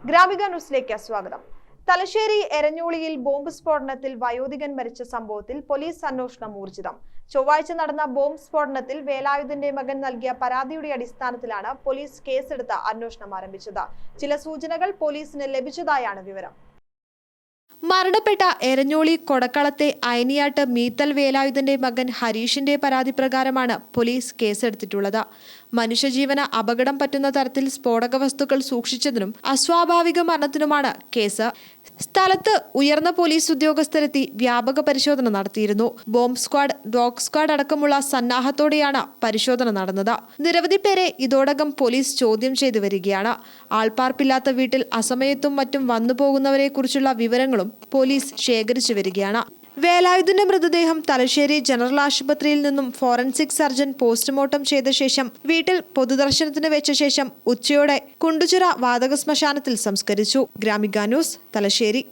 ഗ്രാമിക ന്യൂസിലേക്ക് സ്വാഗതം. തലശ്ശേരി എരഞ്ഞോളിയിൽ ബോംബ് സ്ഫോടനത്തിൽ വയോധികൻ മരിച്ച സംഭവത്തിൽ പോലീസ് അന്വേഷണം ഊർജിതം. ചൊവ്വാഴ്ച നടന്ന ബോംബ് സ്ഫോടനത്തിൽ വേലായുധന്റെ മകൻ നൽകിയ പരാതിയുടെ അടിസ്ഥാനത്തിലാണ് പോലീസ് കേസെടുത്ത് അന്വേഷണം ആരംഭിച്ചത്. ചില സൂചനകൾ പോലീസിന് ലഭിച്ചതായാണ് വിവരം. മരണപ്പെട്ട എരഞ്ഞോളി കൊടക്കളത്തെ അയനിയാട്ട് മീത്തൽ വേലായുധന്റെ മകൻ ഹരീഷിന്റെ പരാതി പ്രകാരമാണ് പോലീസ് കേസെടുത്തിട്ടുള്ളത്. മനുഷ്യജീവന് അപകടം പറ്റുന്ന തരത്തിൽ സ്ഫോടക വസ്തുക്കൾ സൂക്ഷിച്ചതിനും അസ്വാഭാവിക മരണത്തിനുമാണ് കേസ്. സ്ഥലത്ത് ഉയർന്ന പോലീസ് ഉദ്യോഗസ്ഥരെത്തി വ്യാപക പരിശോധന നടത്തിയിരുന്നു. ബോംബ് സ്ക്വാഡ്, ഡോഗ് സ്ക്വാഡ് അടക്കമുള്ള സന്നാഹത്തോടെയാണ് പരിശോധന നടന്നത്. നിരവധി പേരെ ഇതോടകം പോലീസ് ചോദ്യം ചെയ്തു വരികയാണ്. ആൾപ്പാർപ്പില്ലാത്ത വീട്ടിൽ അസമയത്തും മറ്റും വന്നുപോകുന്നവരെ കുറിച്ചുള്ള വിവരങ്ങളും പോലീസ് ശേഖരിച്ചു വരികയാണ്. വേലായുധന്റെ മൃതദേഹം തലശ്ശേരി ജനറൽ ആശുപത്രിയിൽ നിന്നും ഫോറൻസിക് സർജൻ പോസ്റ്റ്മോർട്ടം ചെയ്ത ശേഷം വീട്ടിൽ പൊതുദർശനത്തിന് വെച്ച ശേഷം ഉച്ചയോടെ കുണ്ടുചിറ വാതക ശ്മശാനത്തിൽ സംസ്കരിച്ചു. ഗ്രാമിക ന്യൂസ്, തലശ്ശേരി.